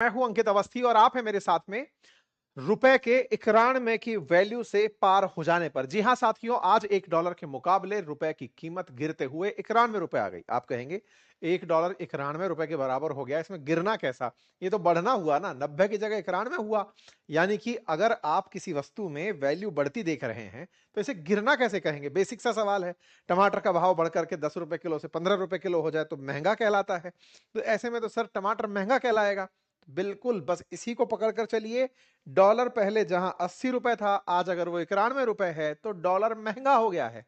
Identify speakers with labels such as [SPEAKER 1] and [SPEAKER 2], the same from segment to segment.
[SPEAKER 1] मैं हूं अंकित अवस्थी और आप हैं मेरे साथ में रुपए के 91 की वैल्यू से पार हो जाने पर। जी हां साथियों, आज $1 के मुकाबले रुपए की कीमत गिरते हुए 91 रुपए आ गई। आप कहेंगे $1 91 रुपए के बराबर हो गया, इसमें गिरना कैसा? ये तो बढ़ना हुआ ना, 90 की जगह 91 हुआ। यानी कि अगर आप किसी वस्तु में वैल्यू बढ़ती देख रहे हैं तो इसे गिरना कैसे कहेंगे? बेसिक सा सवाल है। टमाटर का भाव बढ़कर के 10 रुपए किलो से 15 रुपए किलो हो जाए तो महंगा कहलाता है। तो ऐसे में तो सर टमाटर महंगा कहलाएगा। बिल्कुल, बस इसी को पकड़कर चलिए। डॉलर पहले जहां 80 रुपए था, आज अगर वो 91 रुपए है तो डॉलर महंगा हो गया है।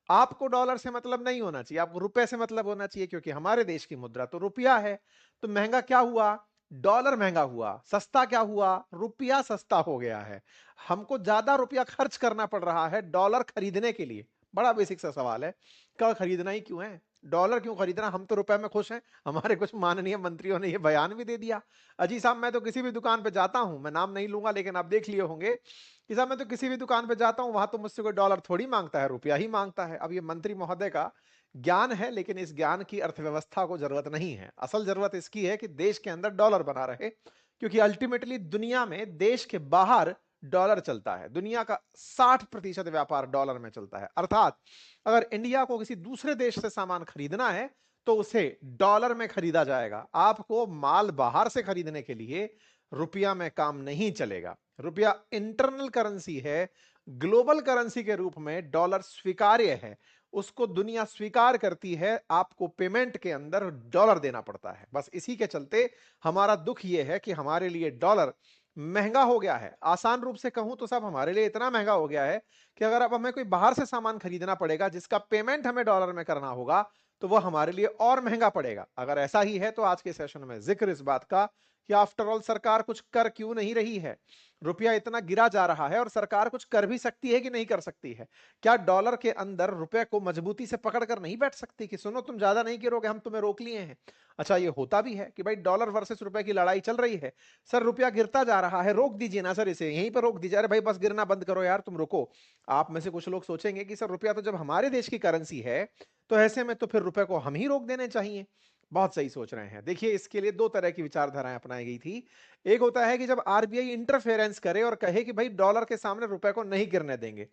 [SPEAKER 1] आपको डॉलर से मतलब नहीं होना चाहिए, आपको रुपए से मतलब होना चाहिए, क्योंकि हमारे देश की मुद्रा तो रुपया है। तो महंगा क्या हुआ? डॉलर महंगा हुआ। सस्ता क्या हुआ? रुपया सस्ता हो गया है। हमको ज्यादा रुपया खर्च करना पड़ रहा है डॉलर खरीदने के लिए। बड़ा बेसिक सा सवाल है, क्या खरीदना ही क्यों है? डॉलर क्यों खरीदना? हम तो रुपए में खुश हैं। हमारे कुछ माननीय मंत्रियों ने यह बयान भी दे दिया। अजी साहब, मैं तो किसी भी दुकान पे जाता हूं, मैं नाम नहीं लूंगा लेकिन आप देख लिए होंगे कि साहब मैं तो किसी भी दुकान पे जाता हूं, वहां तो मुझसे कोई डॉलर थोड़ी मांगता है, रुपया ही मांगता है। अब ये मंत्री महोदय का ज्ञान है, लेकिन इस ज्ञान की अर्थव्यवस्था को जरूरत नहीं है। असल जरूरत इसकी है कि देश के अंदर डॉलर बना रहे, क्योंकि अल्टीमेटली दुनिया में देश के बाहर डॉलर चलता है। दुनिया का 60% व्यापार डॉलर में चलता है। अर्थात अगर इंडिया को किसी दूसरे देश से सामान खरीदना है तो उसे डॉलर में खरीदा जाएगा। आपको माल बाहर से खरीदने के लिए रुपया में काम नहीं चलेगा। रुपया इंटरनल करेंसी है, ग्लोबल करेंसी के रूप में डॉलर स्वीकार्य है, उसको दुनिया स्वीकार करती है। आपको पेमेंट के अंदर डॉलर देना पड़ता है। बस इसी के चलते हमारा दुख यह है कि हमारे लिए डॉलर महंगा हो गया है। आसान रूप से कहूं तो साहब, हमारे लिए इतना महंगा हो गया है कि अगर अब हमें कोई बाहर से सामान खरीदना पड़ेगा जिसका पेमेंट हमें डॉलर में करना होगा, तो वह हमारे लिए और महंगा पड़ेगा। अगर ऐसा ही है तो आज के सेशन में जिक्र इस बात का कि आफ्टर ऑल सरकार कुछ कर क्यों नहीं रही है? रुपया इतना गिरा जा रहा है और सरकार कुछ कर भी सकती है कि नहीं कर सकती है? क्या डॉलर के अंदर रुपए को मजबूती से पकड़ कर नहीं बैठ सकती कि सुनो, तुम ज्यादा नहीं गिरोगे, हम तुम्हें रोक लिए हैं? अच्छा, ये होता भी है कि भाई डॉलर वर्सेस रुपए की लड़ाई चल रही है, सर रुपया गिरता जा रहा है, रोक दीजिए ना सर, इसे यहीं पर रोक दीजिए। अरे भाई बस गिरना बंद करो यार, तुम रुको। आप में से कुछ लोग सोचेंगे कि सर रुपया तो जब हमारे देश की करेंसी है तो ऐसे में तो फिर रुपए को हम ही रोक देने चाहिए। बहुत सही सोच रहे हैं। देखिए, इसके लिए दो तरह की विचारधाराएं अपनाई गई थी। एक होता है कि जब आरबीआई इंटरफेरेंस करे और कहे कि भाई डॉलर के सामने रुपए को नहीं गिरने देंगे।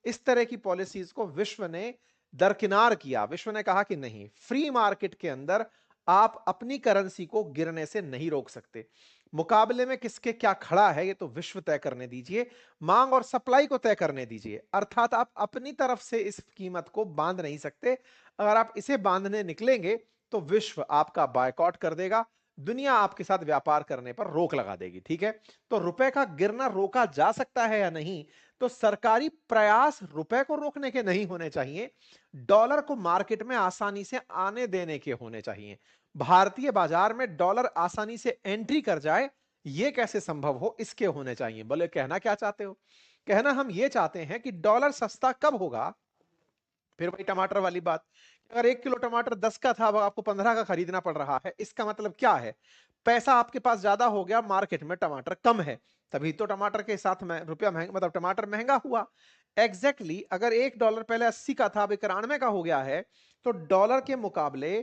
[SPEAKER 1] इस तरह की पॉलिसीज को विश्व ने दरकिनार किया। विश्व ने कहा कि नहीं, फ्री मार्केट के अंदर आप अपनी करेंसी को गिरने से नहीं रोक सकते। मुकाबले में किसके क्या खड़ा है ये तो विश्व तय करने दीजिए, मांग और सप्लाई को तय करने दीजिए। अर्थात आप अपनी तरफ से इस कीमत को बांध नहीं सकते। अगर आप इसे बांधने निकलेंगे तो विश्व आपका बायकॉट कर देगा, दुनिया आपके साथ व्यापार करने पर रोक लगा देगी। ठीक है, तो रुपए का गिरना रोका जा सकता है या नहीं? तो सरकारी प्रयास रुपए को रोकने के नहीं होने चाहिए, डॉलर को मार्केट में आसानी से आने देने के होने चाहिए। भारतीय बाजार में डॉलर आसानी से एंट्री कर जाए, यह कैसे संभव हो, इसके होने चाहिए। बोले कहना क्या चाहते हो? कहना हम यह चाहते हैं कि डॉलर सस्ता कब होगा? फिर वही टमाटर वाली बात, अगर 1 किलो टमाटर 10 का था, अब आपको 15 का खरीदना पड़ रहा है, इसका मतलब क्या है? पैसा आपके पास ज्यादा हो गया, मार्केट में टमाटर कम है, तभी तो टमाटर के साथ में रुपया महंगा, मतलब टमाटर महंगा हुआ। एग्जैक्टली exactly, अगर $1 पहले 80 का था, अब 91 का हो गया है, तो डॉलर के मुकाबले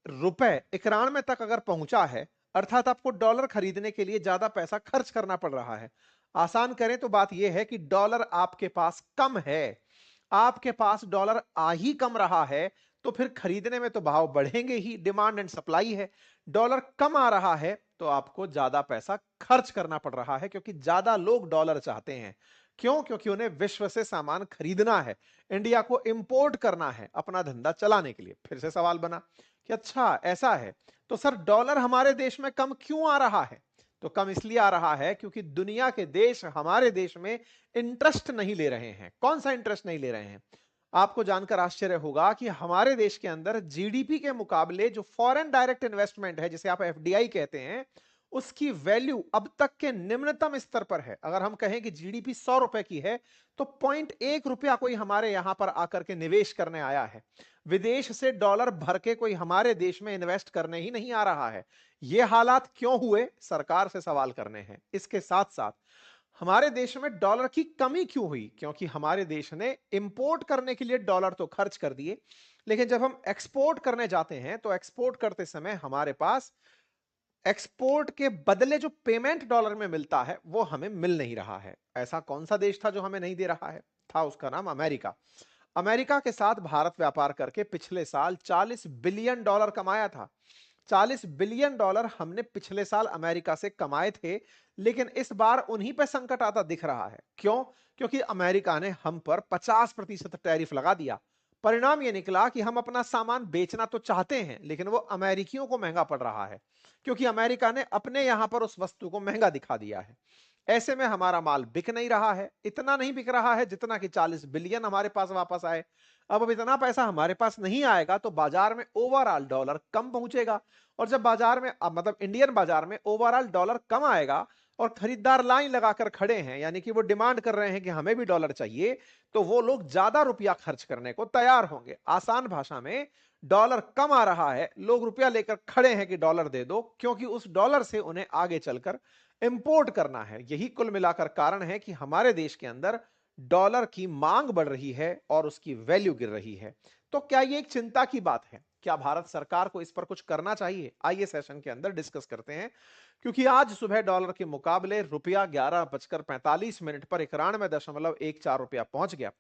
[SPEAKER 1] रुपए 91 तक अगर पहुंचा है, अर्थात आपको डॉलर खरीदने के लिए ज्यादा पैसा खर्च करना पड़ रहा है। आसान करें तो बात यह है कि डॉलर आपके पास कम है। आपके पास डॉलर आ ही कम रहा है, तो फिर खरीदने में तो भाव बढ़ेंगे ही, डिमांड एंड सप्लाई है। डॉलर कम आ रहा है तो आपको ज्यादा पैसा खर्च करना पड़ रहा है, क्योंकि ज्यादा लोग डॉलर चाहते हैं। क्यों? क्योंकि उन्हें विश्व से सामान खरीदना है, इंडिया को इंपोर्ट करना है अपना धंधा चलाने के लिए। फिर से सवाल बना कि अच्छा ऐसा है, तो सर डॉलर हमारे देश में कम क्यों आ रहा है? तो कम इसलिए आ रहा है क्योंकि दुनिया के देश हमारे देश में इंटरेस्ट नहीं ले रहे हैं। कौन सा इंटरेस्ट नहीं ले रहे हैं? आपको जानकर आश्चर्य होगा कि हमारे देश के अंदर जीडीपी के मुकाबले जो फॉरेन डायरेक्ट इन्वेस्टमेंट है, जिसे आप एफडीआई कहते हैं, उसकी वैल्यू अब तक के निम्नतम स्तर पर है। अगर हम कहें कि जीडीपी 100 रुपए की है, तो 0.1 रुपया कोई हमारे यहां पर आकर के निवेश करने आया है। विदेश से डॉलर भर के कोई हमारे देश में इन्वेस्ट करने ही नहीं आ रहा है। ये हालात क्यों हुए, सरकार से सवाल करने हैं। इसके साथ साथ हमारे देश में डॉलर की कमी क्यों हुई? क्योंकि हमारे देश ने इंपोर्ट करने के लिए डॉलर तो खर्च कर दिए, लेकिन जब हम एक्सपोर्ट करने जाते हैं तो एक्सपोर्ट करते समय हमारे पास एक्सपोर्ट के बदले जो पेमेंट डॉलर में मिलता है वो हमें मिल नहीं रहा है। ऐसा कौन सा देश था जो हमें नहीं दे रहा है? था उसका नाम अमेरिका। अमेरिका के साथ भारत व्यापार करके पिछले साल 40 बिलियन डॉलर कमाया था। 40 बिलियन डॉलर हमने पिछले साल अमेरिका से कमाए थे, लेकिन इस बार उन्हीं पे संकट आता दिख रहा है। क्यों? क्योंकि अमेरिका ने हम पर 50% टैरिफ लगा दिया। परिणाम यह निकला कि हम अपना सामान बेचना तो चाहते हैं, लेकिन वो अमेरिकियों को महंगा पड़ रहा है, क्योंकि अमेरिका ने अपने यहां पर उस वस्तु को महंगा दिखा दिया है। ऐसे में हमारा माल बिक नहीं रहा है, इतना नहीं बिक रहा है जितना कि 40 बिलियन हमारे पास वापस आए। अब इतना पैसा हमारे पास नहीं आएगा तो बाजार में ओवरऑल डॉलर कम पहुंचेगा, और जब बाजार में मतलब इंडियन बाजार में ओवरऑल डॉलर कम आएगा और खरीदार लाइन लगाकर खड़े हैं, यानी कि वो डिमांड कर रहे हैं कि हमें भी डॉलर चाहिए, तो वो लोग ज्यादा रुपया खर्च करने को तैयार होंगे। आसान भाषा में, डॉलर कम आ रहा है, लोग रुपया लेकर खड़े हैं कि डॉलर दे दो, क्योंकि उस डॉलर से उन्हें आगे चलकर इंपोर्ट करना है। यही कुल मिलाकर कारण है कि हमारे देश के अंदर डॉलर की मांग बढ़ रही है और उसकी वैल्यू गिर रही है। तो क्या ये एक चिंता की बात है? क्या भारत सरकार को इस पर कुछ करना चाहिए? आइए सेशन के अंदर डिस्कस करते हैं। क्योंकि आज सुबह डॉलर के मुकाबले रुपया 11:45 पर 91.14 रुपया पहुंच गया।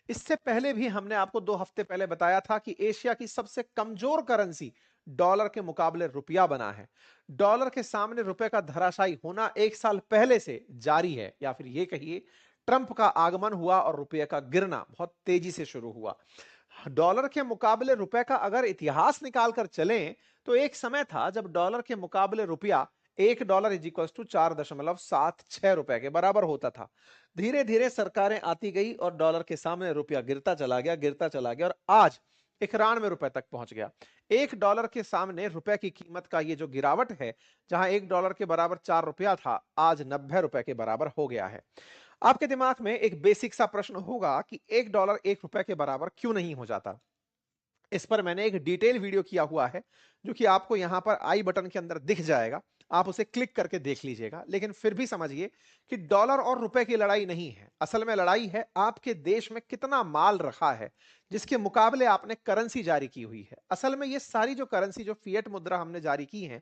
[SPEAKER 1] इससे पहले भी हमने आपको 2 हफ्ते पहले बताया था कि एशिया की सबसे कमजोर करेंसी डॉलर के मुकाबले रुपया बना है। डॉलर के सामने रुपए का धराशायी होना 1 साल पहले से जारी है, या फिर ये कहिए ट्रंप का आगमन हुआ और रुपये का गिरना बहुत तेजी से शुरू हुआ। डॉलर के मुकाबले रुपए का अगर इतिहास निकाल कर चलें, तो एक समय था जब डॉलर के मुकाबले रुपया $1 = 4.76 के बराबर होता था। धीरे धीरे सरकारें आती गई और डॉलर के सामने रुपया गिरता चला गया और आज 91 रुपए तक पहुंच गया। $1 के सामने रुपए की कीमत का ये जो गिरावट है, जहां $1 के बराबर 4 रुपया था, आज 90 रुपए के बराबर हो गया है। आपके दिमाग में एक बेसिक सा प्रश्न होगा कि $1 1 रुपए के बराबर क्यों नहीं हो जाता? इस पर मैंने एक डिटेल वीडियो किया हुआ है, जो कि आपको यहां पर आई बटन के अंदर दिख जाएगा। आप उसे क्लिक करके देख लीजिएगा। लेकिन फिर भी समझिए कि डॉलर और रुपए की लड़ाई नहीं है। असल में लड़ाई है आपके देश में कितना माल रखा है, जिसके मुकाबले आपने करेंसी जारी की हुई है। असल में ये सारी जो करेंसी, जो फिएट मुद्रा हमने जारी की है,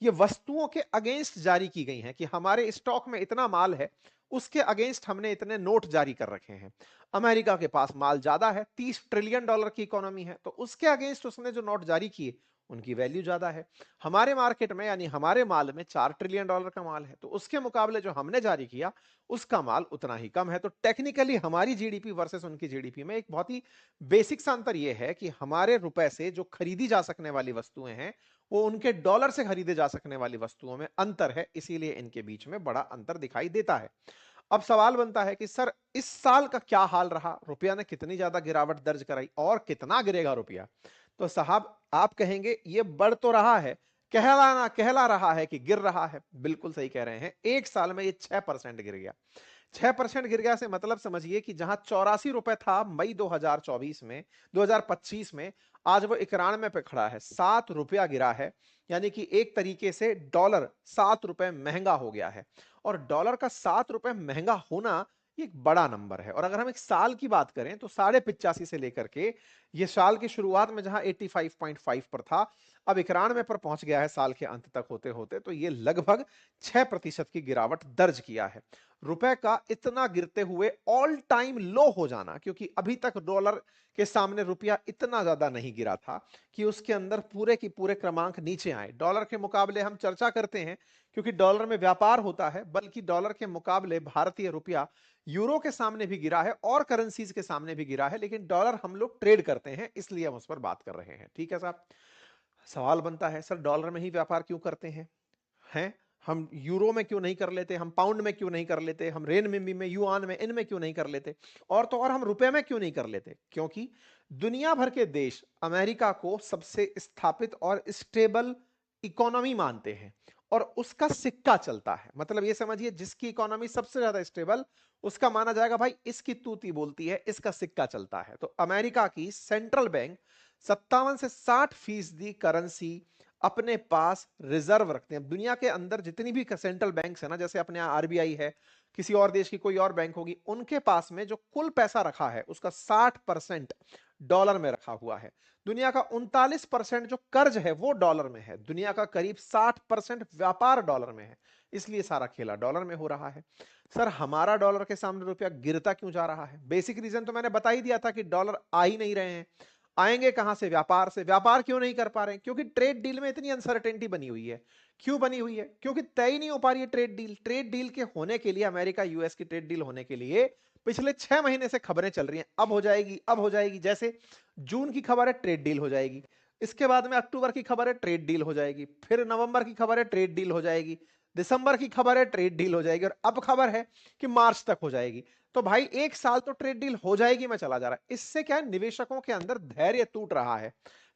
[SPEAKER 1] ये वस्तुओं के अगेंस्ट जारी की गई हैं कि हमारे स्टॉक में इतना माल है, उसके अगेंस्ट हमने इतने नोट जारी कर रखे हैं। अमेरिका के पास माल ज्यादा है, $30 ट्रिलियन की इकोनॉमी है, तो उसके अगेंस्ट उसने जो नोट जारी किए उनकी वैल्यू ज्यादा है। हमारे मार्केट में यानी हमारे माल में $4 ट्रिलियन का माल है, तो उसके मुकाबले जो हमने जारी किया उसका माल उतना ही कम है। तो टेक्निकली हमारी जीडीपी वर्सेस उनकी जीडीपी में एक बहुत ही बेसिक सा अंतर यह है कि हमारे रुपए से जो खरीदी जा सकने वाली वस्तुएं हैं, वो उनके डॉलर से खरीदे जा सकने वाली वस्तुओं में अंतर है, इसीलिए इनके बीच में बड़ा अंतर दिखाई देता है। अब सवाल बनता है कि सर, इस साल का क्या हाल रहा? रुपया ने कितनी ज्यादा गिरावट दर्ज कराई और कितना गिरेगा रुपया? तो साहब, आप कहेंगे ये बढ़ तो रहा है, कहला रहा है कि गिर रहा है। बिल्कुल सही कह रहे हैं। एक साल में ये 6% गिर गया। 6% गिर गया से मतलब समझिए कि जहां ₹84 था मई 2024 में, 2025 में, आज वो 91 पे खड़ा है। ₹7 गिरा है, यानी कि एक तरीके से डॉलर ₹7 महंगा हो गया है। और डॉलर का ₹7 महंगा होना ये एक बड़ा नंबर है। और अगर हम एक साल की बात करें तो 85.5 से लेकर के ये साल की शुरुआत में जहां 85.5 पर था, अब 91 पर पहुंच गया है साल के अंत तक होते होते। तो ये लगभग 6% की गिरावट दर्ज किया है। रुपए का इतना गिरते हुए ऑल टाइम लो हो जाना, क्योंकि अभी तक डॉलर के सामने रुपया इतना ज्यादा नहीं गिरा था कि उसके अंदर पूरे की पूरे क्रमांक नीचे आए। डॉलर के मुकाबले हम चर्चा करते हैं क्योंकि डॉलर में व्यापार होता है, बल्कि डॉलर के मुकाबले भारतीय रुपया यूरो के सामने भी गिरा है और करेंसीज के सामने भी गिरा है, लेकिन डॉलर हम लोग ट्रेड करते हैं, इसलिए हम उस पर बात कर रहे हैं। ठीक है साहब। सवाल बनता है, सर डॉलर में ही व्यापार क्यों करते हैं? हम यूरो में क्यों नहीं कर लेते? हम पाउंड में क्यों नहीं कर लेते? हम रेनमिंबी में, युआन में, इनमें क्यों नहीं कर लेते? और तो और हम रुपए में क्यों नहीं कर लेते? क्योंकि दुनिया भर के देश अमेरिका को सबसे स्थापित और स्टेबल इकोनॉमी मानते हैं और उसका सिक्का चलता है। मतलब ये समझिए, जिसकी इकोनॉमी सबसे ज्यादा स्टेबल, उसका माना जाएगा भाई इसकी तूती बोलती है, इसका सिक्का चलता है। तो अमेरिका की सेंट्रल बैंक 57 से 60% करेंसी अपने पास रिजर्व रखते हैं। दुनिया के अंदर जितनी भी सेंट्रल बैंक है ना, जैसे अपने यहाँ आरबीआई है, किसी और देश की कोई और बैंक होगी, उनके पास में जो कुल पैसा रखा है उसका 60% डॉलर में रखा हुआ है। दुनिया का 39% जो कर्ज है वो डॉलर में है। दुनिया का करीब 60% व्यापार डॉलर में है। इसलिए सारा खेला डॉलर में हो रहा है। सर हमारा डॉलर के सामने रुपया गिरता क्यों जा रहा है? बेसिक रीजन तो मैंने बता ही दिया था कि डॉलर आ ही नहीं रहे हैं। आएंगे कहां से? व्यापार से। व्यापार क्यों नहीं कर पा रहे हैं? क्योंकि ट्रेड डील में इतनी अनसर्टेनिटी बनी हुई है। क्यों बनी हुई है? क्योंकि तय ही नहीं हो पा रही है ट्रेड डील। ट्रेड डील के होने के लिए, अमेरिका यूएस की ट्रेड डील होने के लिए पिछले 6 महीने से खबरें चल रही हैं, अब हो जाएगी, अब हो जाएगी। जैसे जून की खबर है ट्रेड डील हो जाएगी, इसके बाद में अक्टूबर की खबर है ट्रेड डील हो जाएगी, फिर नवंबर की खबर है ट्रेड डील हो जाएगी, दिसंबर की खबर है ट्रेड डील हो जाएगी, और अब खबर है कि मार्च तक हो जाएगी। तो भाई 1 साल तो ट्रेड डील हो जाएगी में चला जा रहा है। इससे क्या है, निवेशकों के अंदर धैर्य टूट रहा है।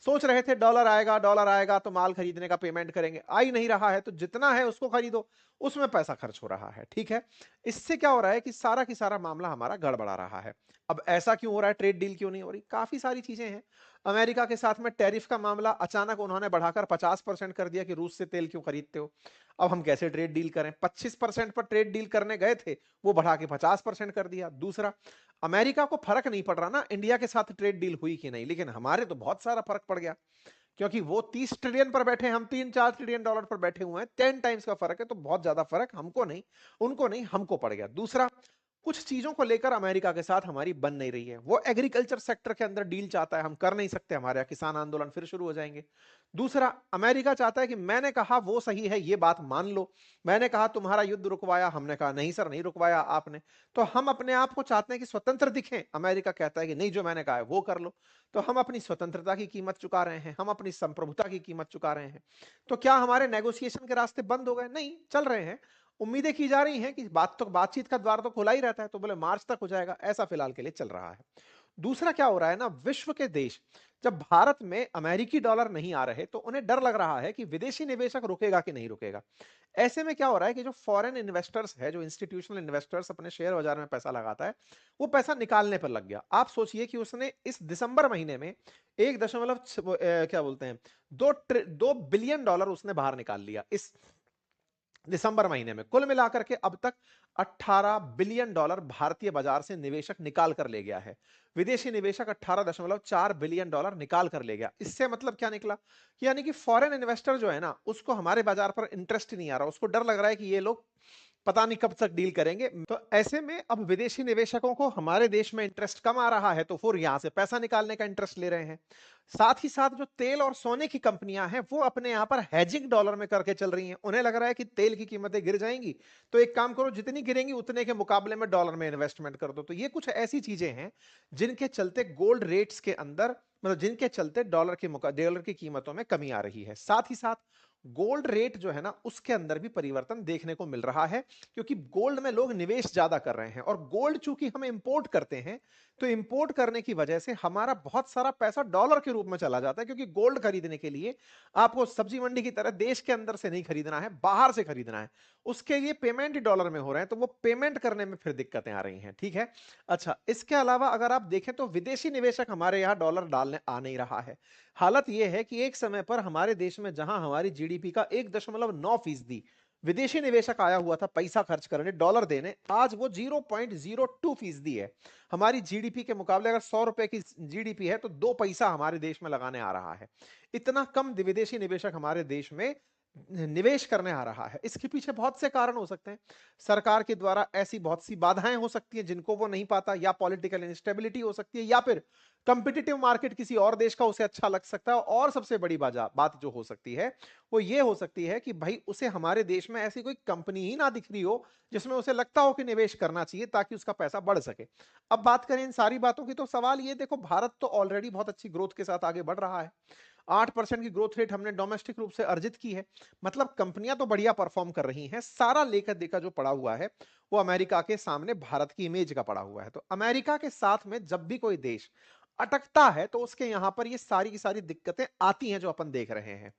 [SPEAKER 1] सोच रहे थे डॉलर आएगा तो माल खरीदने का पेमेंट करेंगे, आ ही नहीं रहा है तो जितना है उसको खरीदो, उसमें पैसा खर्च हो रहा है। ठीक है, इससे क्या हो रहा है कि सारा की सारा मामला हमारा गड़बड़ा रहा है। अब ऐसा क्यों हो रहा है, ट्रेड डील क्यों नहीं हो रही? काफी सारी चीजें हैं। अमेरिका के साथ में टैरिफ का मामला अचानक उन्होंने बढ़ाकर 50% कर दिया कि रूस से तेल क्यों खरीदते हो। अब हम कैसे ट्रेड डील करें? 25% पर ट्रेड डील करने गए थे, वो बढ़ा के 50% कर दिया। दूसरा, अमेरिका को फर्क नहीं पड़ रहा ना इंडिया के साथ ट्रेड डील हुई कि नहीं, लेकिन हमारे तो बहुत सारा फर्क पड़ गया, क्योंकि वो 30 ट्रिलियन पर बैठे, हम 3-4 ट्रिलियन डॉलर पर बैठे हुए हैं। 10 टाइम्स का फर्क है, तो बहुत ज्यादा फर्क हमको नहीं, उनको नहीं, हमको पड़ गया। दूसरा, कुछ चीजों को लेकर अमेरिका के साथ हमारी बन नहीं रही है। वो एग्रीकल्चर सेक्टर के अंदर डील चाहता है, हम कर नहीं सकते, हमारे यहाँ किसान आंदोलन फिर शुरू हो जाएंगे। दूसरा, अमेरिका चाहता है कि मैंने कहा वो सही है, ये बात मान लो। मैंने कहा तुम्हारा युद्ध रुकवाया, हमने कहा नहीं सर नहीं रुकवाया आपने। तो हम अपने आप को चाहते हैं कि स्वतंत्र दिखें, अमेरिका कहता है कि नहीं जो मैंने कहा है वो कर लो। तो हम अपनी स्वतंत्रता की कीमत चुका रहे हैं, हम अपनी संप्रभुता की कीमत चुका रहे हैं। तो क्या हमारे नेगोशिएशन के रास्ते बंद हो गए? नहीं, चल रहे हैं। उम्मीदें की जा रही हैं कि बातचीत का द्वार तो खुला ही रहता है, तो बोले मार्च तक हो जाएगा, ऐसा फिलहाल के लिए चल रहा है। दूसरा क्या हो रहा है ना, विश्व के देश जब भारत में अमेरिकी डॉलर नहीं आ रहे तो उन्हें डर लग रहा है कि विदेशी निवेशक रुकेगा कि नहीं रुकेगा। ऐसे में क्या हो रहा है कि जो फॉरेन इन्वेस्टर्स है, जो इंस्टीट्यूशनल इन्वेस्टर्स अपने शेयर बाजार में पैसा लगाता है, वो पैसा निकालने पर लग गया। आप सोचिए कि उसने इस दिसंबर महीने में 1 क्या बोलते हैं, 2 बिलियन डॉलर उसने बाहर निकाल लिया इस दिसंबर महीने में। कुल मिलाकर के अब तक 18 बिलियन डॉलर भारतीय बाजार से निवेशक निकाल कर ले गया है। विदेशी निवेशक 18.4 बिलियन डॉलर निकाल कर ले गया। इससे मतलब क्या निकला, यानी कि फॉरेन इन्वेस्टर जो है ना, उसको हमारे बाजार पर इंटरेस्ट नहीं आ रहा, उसको डर लग रहा है कि ये लोग पता नहीं कब तक डील करेंगे। तो ऐसे में अब विदेशी निवेशकों को हमारे देश में इंटरेस्ट कम आ रहा है, तो फिर यहां से पैसा निकालने का इंटरेस्ट ले रहे हैं। साथ ही साथ जो तेल और सोने की कंपनियां हैं, वो अपने यहां पर हेजिंग डॉलर में करके चल रही हैं। उन्हें लग रहा है कि तेल की कीमतें गिर जाएंगी, तो एक काम करो, जितनी गिरेंगी उतने के मुकाबले में डॉलर में इन्वेस्टमेंट कर दो। तो ये कुछ ऐसी चीजें हैं जिनके चलते गोल्ड रेट्स के अंदर, मतलब जिनके चलते डॉलर की कीमतों में कमी आ रही है। साथ ही साथ गोल्ड रेट जो है ना, उसके अंदर भी परिवर्तन देखने को मिल रहा है, क्योंकि गोल्ड में लोग निवेश ज्यादा कर रहे हैं। और गोल्ड चूंकि हम इंपोर्ट करते हैं, तो इंपोर्ट करने की वजह से हमारा बहुत सारा पैसा डॉलर के रूप में चला जाता है, क्योंकि गोल्ड खरीदने के लिए आपको सब्जी मंडी की तरह देश के अंदर से नहीं खरीदना है, बाहर से खरीदना है। उसके लिए पेमेंट डॉलर में हो रहे हैं, तो वो पेमेंट करने में फिर दिक्कतें आ रही हैं। ठीक है, अच्छा, इसके अलावा अगर आप देखें तो विदेशी निवेशक हमारे यहाँ डॉलर डालने आ नहीं रहा है। हालत यह है कि एक समय पर हमारे देश में जहां हमारी जीडीपी का 1.9% विदेशी निवेशक आया हुआ था पैसा खर्च करने, डॉलर देने, आज वो 0.02% है। हमारी जीडीपी के मुकाबले अगर 100 रुपए की जीडीपी है तो 2 पैसा हमारे देश में लगाने आ रहा है। इतना कम विदेशी निवेशक हमारे देश में निवेश करने आ रहा है। इसके पीछे बहुत से कारण हो सकते हैं। सरकार के द्वारा ऐसी बहुत सी बाधाएं हो सकती हैं जिनको वो नहीं पाता, या पॉलिटिकल इंस्टेबिलिटी हो सकती है, या फिर कंपिटिटिव मार्केट किसी और देश का उसे अच्छा लग सकता है। और सबसे बड़ी बात जो हो सकती है वो ये हो सकती है कि भाई उसे हमारे देश में ऐसी कोई कंपनी ही ना दिख रही हो जिसमें उसे लगता हो कि निवेश करना चाहिए ताकि उसका पैसा बढ़ सके। अब बात करें इन सारी बातों की, तो सवाल ये देखो, भारत तो ऑलरेडी बहुत अच्छी ग्रोथ के साथ आगे बढ़ रहा है। 8% की ग्रोथ रेट हमने डोमेस्टिक रूप से अर्जित की है। मतलब कंपनियां तो बढ़िया परफॉर्म कर रही हैं। सारा लेकर देखा जो पड़ा हुआ है वो अमेरिका के सामने भारत की इमेज का पड़ा हुआ है। तो अमेरिका के साथ में जब भी कोई देश अटकता है तो उसके यहां पर ये सारी की सारी दिक्कतें आती हैं जो अपन देख रहे हैं।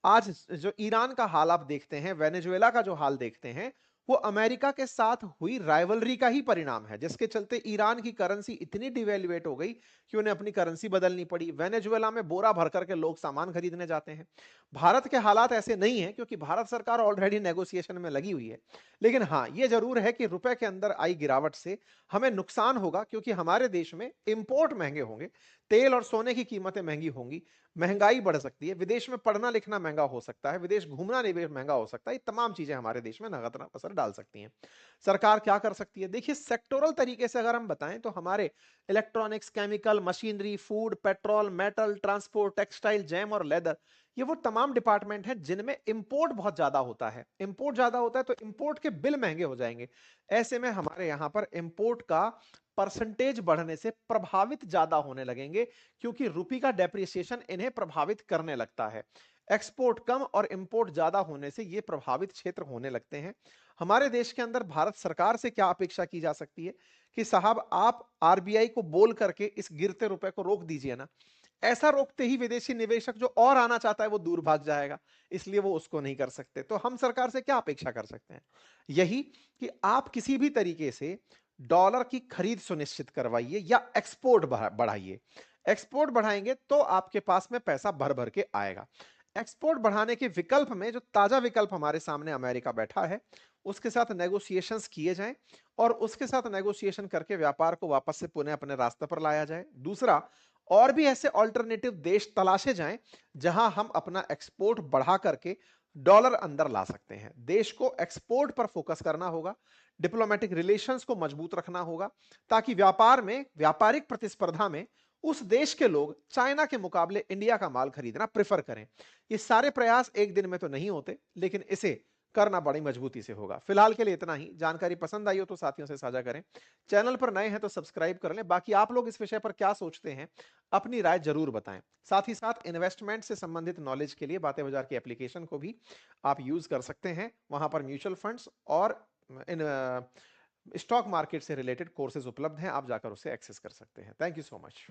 [SPEAKER 1] आज जो ईरान का हाल आप देखते हैं, वेनेजुएला का जो हाल देखते हैं, वो अमेरिका के साथ हुई राइवलरी का ही परिणाम है, जिसके चलते ईरान की करेंसी इतनी डिवेल्युएट हो गई कि उन्हें अपनी करेंसी बदलनी पड़ी। वेनेजुएला में बोरा भर करके लोग सामान खरीदने जाते हैं। भारत के हालात ऐसे नहीं है, क्योंकि भारत सरकार ऑलरेडी नेगोशिएशन में लगी हुई है। लेकिन हाँ, ये जरूर है कि रुपए के अंदर आई गिरावट से हमें नुकसान होगा, क्योंकि हमारे देश में इंपोर्ट महंगे होंगे। तेल और सोने की कीमतें महंगी होंगी, महंगाई बढ़ सकती है, विदेश में पढ़ना लिखना महंगा हो सकता है, विदेश घूमना निवेश महंगा हो सकता है। ये तमाम चीजें हमारे देश में नकारात्मक असर डाल सकती हैं। सरकार क्या कर सकती है? देखिए, सेक्टोरल तरीके से अगर हम बताएं तो हमारे electronics, chemical, machinery, food, petrol, metal, transport, textile, jam और लेदर, ये वो तमाम डिपार्टमेंट हैं जिनमें इंपोर्ट बहुत ज्यादा होता है। इंपोर्ट ज्यादा होता है तो इंपोर्ट के बिल महंगे हो जाएंगे। ऐसे में हमारे यहां पर इंपोर्ट का परसेंटेज बढ़ने से प्रभावित ज्यादा होने लगेंगे, क्योंकि रुपये का डेप्रिसिएशन इन्हें प्रभावित करने लगता है। एक्सपोर्ट कम और इंपोर्ट ज्यादा होने से ये प्रभावित क्षेत्र होने लगते हैं। हमारे देश के अंदर भारत सरकार से क्या अपेक्षा की जा सकती है कि साहब आप आरबीआई को बोल करके इस गिरते रुपए को रोक दीजिए ना। ऐसा रोकते ही विदेशी निवेशक जो और आना चाहता है वो दूर भाग जाएगा, इसलिए वो उसको नहीं कर सकते। तो हम सरकार से क्या अपेक्षा कर सकते हैं? यही कि आप किसी भी तरीके से डॉलर की खरीद सुनिश्चित करवाइए या एक्सपोर्ट बढ़ाइए। एक्सपोर्ट बढ़ाएंगे तो आपके पास में पैसा भर भर के आएगा। एक्सपोर्ट बढ़ाने के विकल्प में जो ताजा विकल्प हमारे सामने अमेरिका बैठा है, उसके साथ नेगोशिएशंस किए जाएं और उसके साथ नेगोशिएशन करके व्यापार को वापस से पुनः अपने रास्ते पर लाया जाए। दूसरा, और भी ऐसे ऑल्टरनेटिव देश तलाशे जाएं जहां हम अपना एक्सपोर्ट बढ़ा करके डॉलर अंदर ला सकते हैं। देश को एक्सपोर्ट पर फोकस करना होगा, डिप्लोमेटिक रिलेशंस को मजबूत रखना होगा, ताकि व्यापार में, व्यापारिक प्रतिस्पर्धा में उस देश के लोग चाइना के मुकाबले इंडिया का माल खरीदना प्रेफर करें। ये सारे प्रयास एक दिन में तो नहीं होते, लेकिन इसे करना बड़ी मजबूती से होगा। फिलहाल के लिए इतना ही। जानकारी पसंद आई हो तो साथियों से साझा करें, चैनल पर नए हैं तो सब्सक्राइब कर लें। बाकी आप लोग इस विषय पर क्या सोचते हैं, अपनी राय जरूर बताएं। साथ ही साथ इन्वेस्टमेंट से संबंधित नॉलेज के लिए बातें बाजार की एप्लीकेशन को भी आप यूज कर सकते हैं। वहां पर म्यूचुअल फंड्स और इन स्टॉक मार्केट से रिलेटेड कोर्सेज उपलब्ध हैं, आप जाकर उसे एक्सेस कर सकते हैं। Thank you so much.